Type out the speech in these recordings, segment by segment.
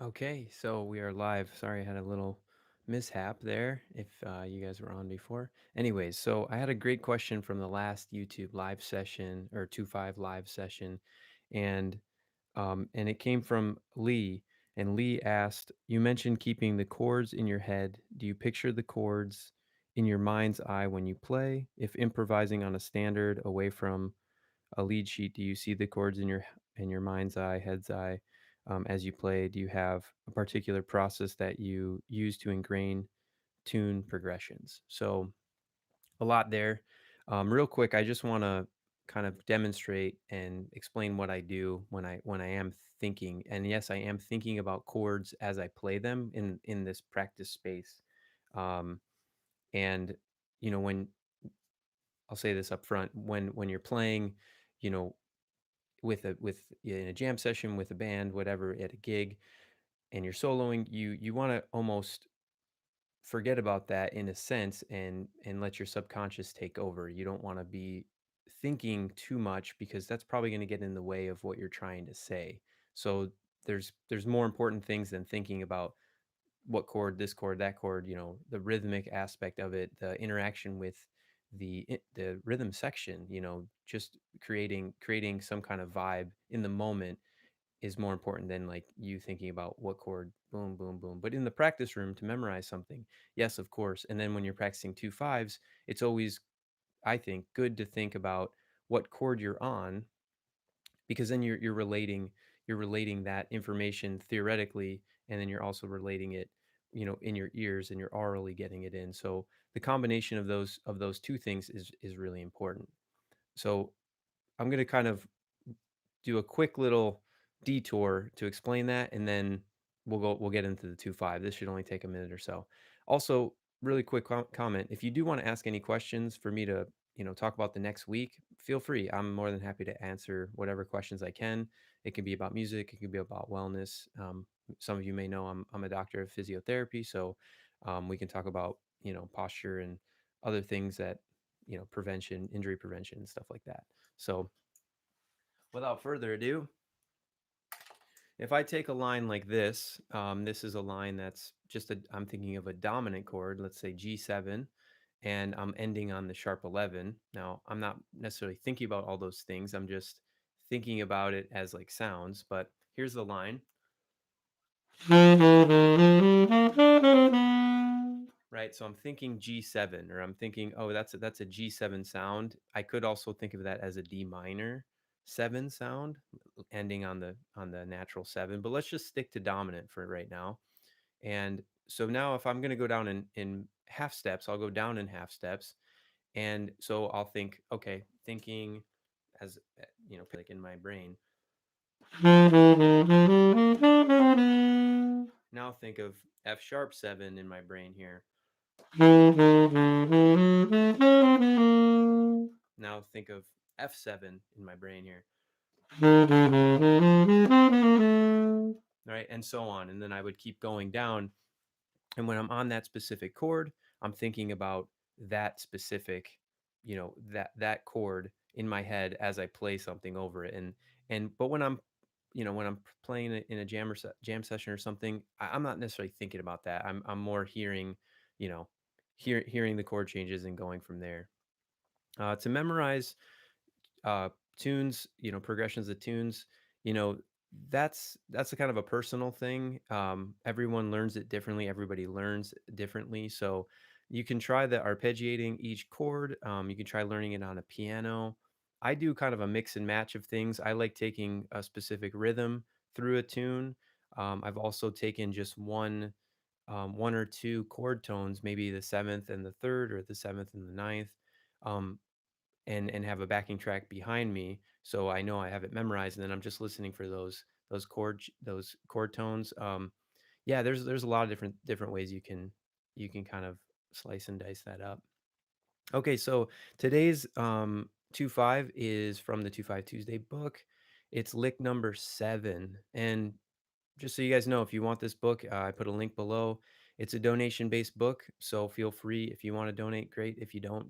Okay, so we are live. Sorry, I had a little mishap there if you guys were on before. Anyways, so I had a great question from the last YouTube live session or 2-5 live session, and and it came from Lee. And Lee asked, "You mentioned keeping the chords in your head. Do you picture the chords in your mind's eye when you play? If improvising on a standard away from a lead sheet, do you see the chords in your mind's eye, head's eye, as you play? Do you have a particular process that you use to ingrain tune progressions? So a lot there. Real quick, I just want to kind of demonstrate and explain what I do when I am thinking. And yes, I am thinking about chords as I play them in this practice space. Um, and when I'll say this up front, when you're playing, you know, with in a jam session with a band, whatever, at a gig, and you're soloing, you want to almost forget about that in a sense and let your subconscious take over. You don't want to be thinking too much because that's probably going to get in the way of what you're trying to say. So there's more important things than thinking about what chord, this chord, that chord, the rhythmic aspect of it, the interaction with the rhythm section, just creating some kind of vibe in the moment is more important than like you thinking about what chord, boom, boom, boom. But in the practice room to memorize something, yes, of course. And then when you're practicing 2/5s, it's always, I think, good to think about what chord you're on, because then you're relating that information theoretically, and then you're also relating it, in your ears, and you're orally getting it in. So the combination of those two things is really important. So I'm going to kind of do a quick little detour to explain that, and then we'll get into the 2-5. This should only take a minute or so. Also, really quick comment: if you do want to ask any questions for me to talk about the next week, feel free. I'm more than happy to answer whatever questions I can. It can be about music, it can be about wellness. Some of you may know I'm a doctor of physiotherapy, so we can talk about posture and other things that prevention, injury prevention, and stuff like that. So without further ado, if I take a line like this, this is a line that's I'm thinking of a dominant chord, let's say G7, and I'm ending on the sharp 11. Now, I'm not necessarily thinking about all those things. I'm just thinking about it as like sounds, but here's the line, right? So I'm thinking G7, or I'm thinking, oh, that's a G7 sound. I could also think of that as a D minor 7 sound, ending on the natural 7, but let's just stick to dominant for right now. And so now if I'm going to go down in half steps, I'll go down in half steps. And so I'll think, okay, thinking as, like in my brain. Now think of F sharp 7 in my brain here. Now think of F7 in my brain here. Right, and so on. And then I would keep going down. And when I'm on that specific chord, I'm thinking about that specific, that chord in my head as I play something over it. But when I'm playing it in a jam session or something, I'm not necessarily thinking about that. I'm more hearing, you know, hearing the chord changes and going from there. To memorize uh, tunes, progressions of tunes, you know, that's a kind of a personal thing. Everyone learns it differently. Everybody learns differently. So you can try the arpeggiating each chord. You can try learning it on a piano. I do kind of a mix and match of things. I like taking a specific rhythm through a tune. I've also taken just one or two chord tones, maybe the seventh and the third, or the seventh and the ninth. Um, and have a backing track behind me, so I know I have it memorized, and then I'm just listening for those chord tones. Yeah, there's a lot of different ways you can kind of slice and dice that up. Okay, so today's 2-5 is from the 2-5 Tuesday book. It's lick number 7, and just so you guys know, if you want this book, I put a link below. It's a donation-based book, so feel free. If you want to donate, great. If you don't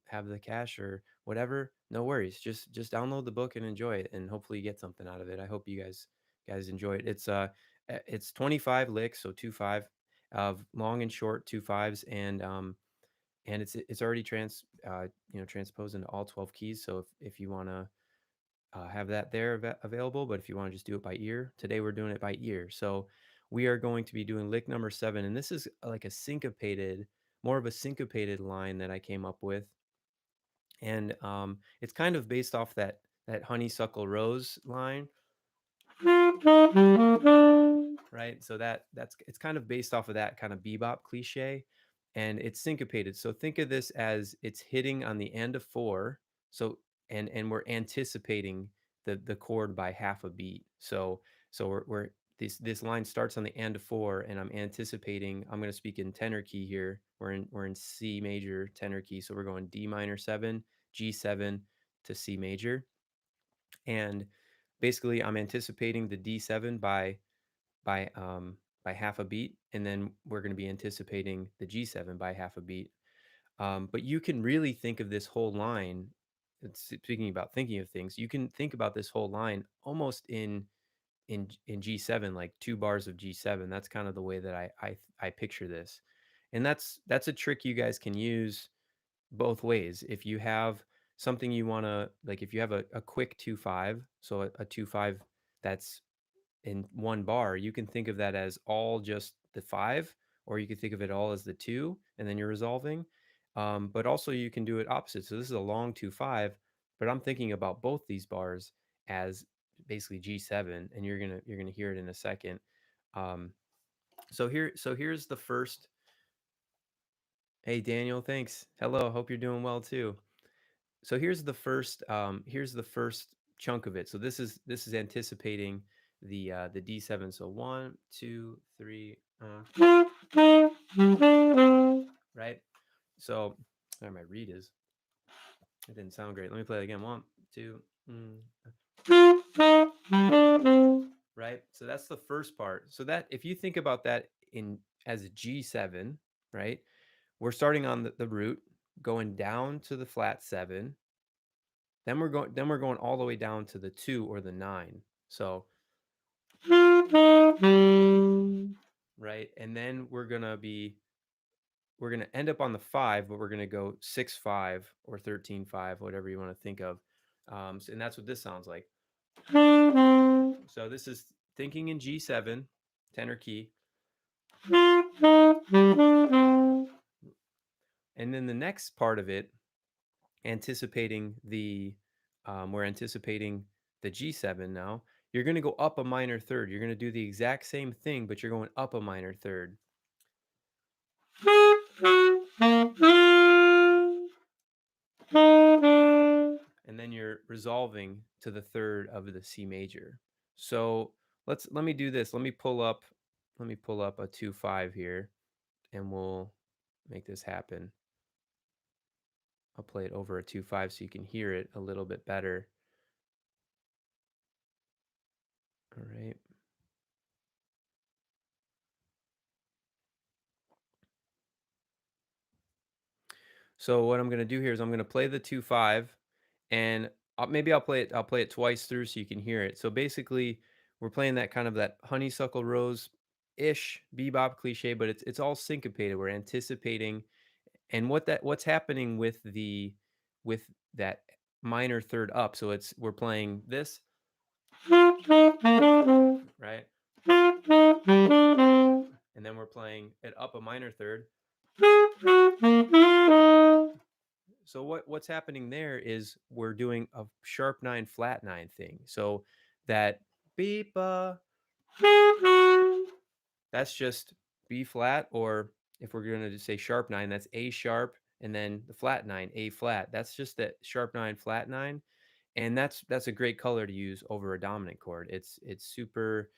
have the cash or whatever, no worries. Just download the book and enjoy it, and hopefully you get something out of it. I hope you guys enjoy it. It's it's 25 licks, so 2 5 of long and short 2 5s, and it's already transposed into all 12 keys. So if you want to have that there available, but if you want to just do it by ear, today we're doing it by ear. So we are going to be doing lick number 7, and this is like a syncopated, more of a syncopated line that I came up with, and it's kind of based off that honeysuckle rose line, right? So that's it's kind of based off of that kind of bebop cliche, and it's syncopated. So think of this as it's hitting on the end of 4. So and we're anticipating the chord by half a beat. So we're this line starts on the end of 4, and I'm anticipating. I'm going to speak in tenor key here. We're in C major tenor key, so we're going D minor 7, G7 to C major, and basically I'm anticipating the D7 by by half a beat, and then we're going to be anticipating the G7 by half a beat. But you can really think of this whole line. Speaking about thinking of things, you can think about this whole line almost in G7, like 2 bars of G7. That's kind of the way that I picture this, and that's a trick you guys can use both ways. If you have something you want to, like, if you have a quick 2 5, so a 2 5 that's in 1 bar, you can think of that as all just the 5, or you can think of it all as the 2, and then you're resolving. But also you can do it opposite. So this is a long 2 5, but I'm thinking about both these bars as basically G7, and you're gonna hear it in a second. Um, so here's the first. Hey Daniel, thanks. Hello, hope you're doing well too. So here's the first chunk of it. So this is anticipating the D7. So 1 2 3, right? So there my read is. It didn't sound great. Let me play it again. 1 2 right? So that's the first part. So that, if you think about that in as a G7, right? We're starting on the root, going down to the flat 7. Then we're going all the way down to the 2 or the 9. So right, and then we're gonna end up on the 5, but we're gonna go 6 5 or 13 5, whatever you want to think of. And that's what this sounds like. So this is thinking in G7 tenor key, and then the next part of it, anticipating the we're anticipating the G7 now. You're going to go up a minor third. You're going to do the exact same thing, but you're going up a minor third. And then you're resolving to the third of the C major. So let me do this. Let me pull up a 2 5 here, and we'll make this happen. I'll play it over a 2 5 so you can hear it a little bit better. All right. So what I'm going to do here is I'm going to play the 2 5, and maybe I'll play it twice through so you can hear it. So basically, we're playing that kind of that honeysuckle rose ish bebop cliche, but it's all syncopated. We're anticipating, and what's happening with that minor third up. So we're playing this, right? And then we're playing it up a minor third. So what's happening there is we're doing a sharp 9 flat 9 thing. So that beep that's just B flat, or if we're going to say sharp 9, that's A sharp, and then the flat 9, A flat. That's just that sharp 9 flat 9, and that's a great color to use over a dominant chord. It's super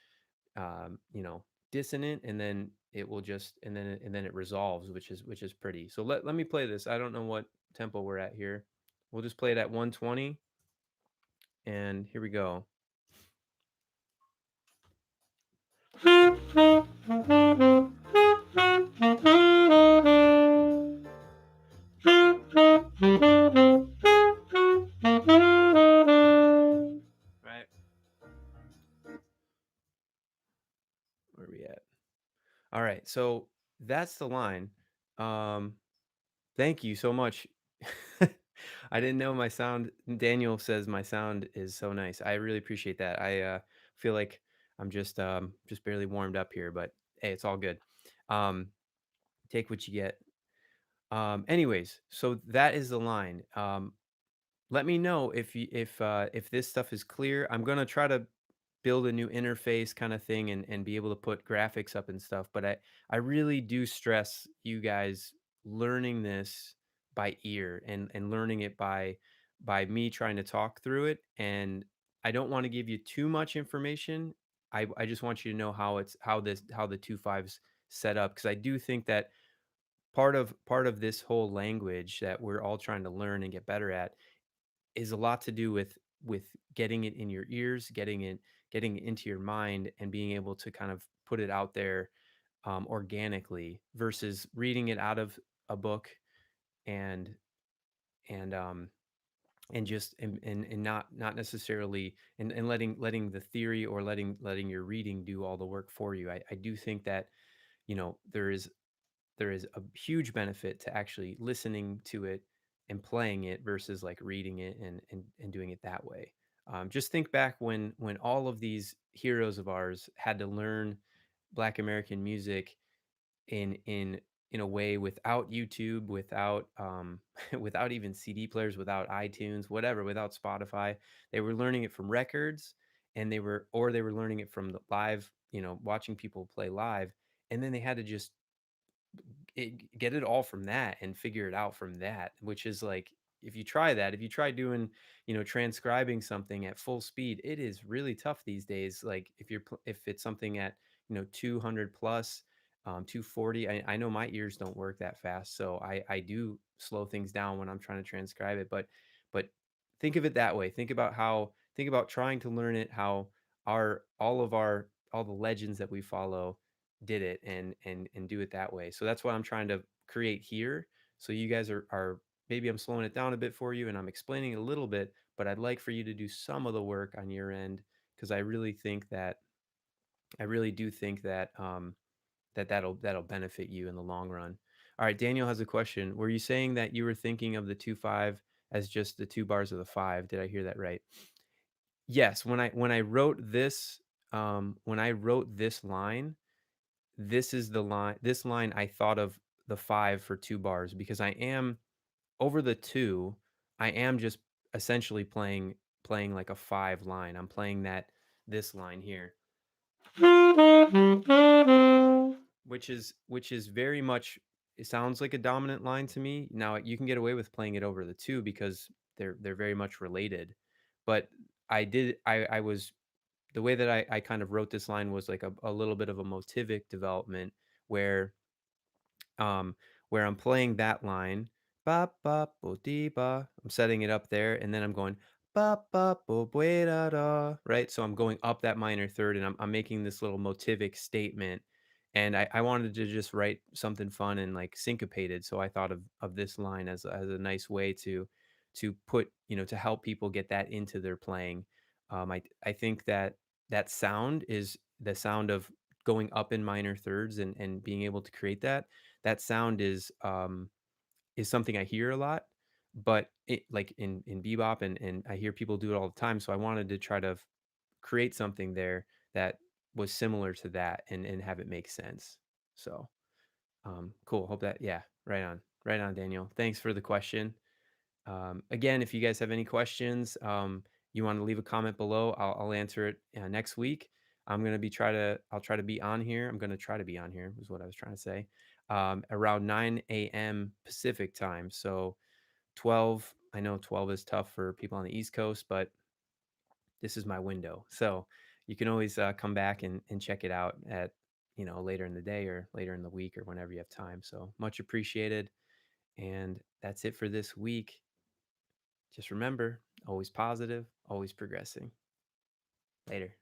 dissonant, and then it will just and then it resolves, which is pretty. So let me play this. I don't know what tempo we're at here. We'll just play it at 120, and here we go. Right. All right. So that's the line. Um, Thank you so much. I didn't know my sound. Daniel says my sound is so nice. I really appreciate that. I feel like I'm just barely warmed up here, but hey, it's all good. Um, take what you get. Anyways, so that is the line. Let me know if this stuff is clear. I'm gonna try to build a new interface kind of thing and be able to put graphics up and stuff. But I really do stress you guys learning this by ear and learning it by me trying to talk through it. And I don't want to give you too much information. I just want you to know how the two fives set up because I do think that part of this whole language that we're all trying to learn and get better at is a lot to do with getting it in your ears, getting it into your mind, and being able to kind of put it out there organically versus reading it out of a book and and um and not necessarily and letting the theory or letting your reading do all the work for you. I do think that there is a huge benefit to actually listening to it and playing it versus like reading it and doing it that way. Just think back when all of these heroes of ours had to learn Black American music in a way without YouTube, without without even CD players, without iTunes, whatever, without Spotify. They were learning it from records, and they were learning it from the live, watching people play live, and then they had to just get it all from that and figure it out from that, which is like if you try doing, transcribing something at full speed, it is really tough these days. Like if it's something at, 200 plus, 240, I know my ears don't work that fast, so I do slow things down when I'm trying to transcribe it, but think of it that way. Think about trying to learn it how all the legends that we follow did it and do it that way. So that's what I'm trying to create here. So you guys are maybe I'm slowing it down a bit for you and I'm explaining a little bit, but I'd like for you to do some of the work on your end because I really do think that that'll benefit you in the long run. All right, Daniel has a question. Were you saying that you were thinking of the 2/5 as just the two bars of the five? Did I hear that right? Yes, when I wrote this line, this line I thought of the 5 for 2 bars because I am over the 2, I am just essentially playing like a 5 line. I'm playing this line here, which is very much it sounds like a dominant line to me. Now, you can get away with playing it over the 2 because they're very much related. But I was the way that I kind of wrote this line was like a little bit of a motivic development where um, where I'm playing that line, ba ba bo dee ba. I'm setting it up there, and then I'm going ba ba bo bwe da da. Right, so I'm going up that minor third, and I'm making this little motivic statement. And I wanted to just write something fun and like syncopated, so I thought of this line as a nice way to put to help people get that into their playing. I think that that sound is the sound of going up in minor thirds and being able to create that sound is something I hear a lot, but it like in bebop and I hear people do it all the time. So I wanted to try to create something there that was similar to that and have it make sense. So cool. Hope that yeah, right on, Daniel. Thanks for the question. Again, if you guys have any questions, you want to leave a comment below, I'll answer it next week. I'll try to be on here. I'm going to try to be on here is what I was trying to say. Around 9 a.m. Pacific time. So 12, I know 12 is tough for people on the East Coast, but this is my window. So you can always come back and check it out at, later in the day or later in the week or whenever you have time. So much appreciated. And that's it for this week. Just remember, always positive, always progressing. Later.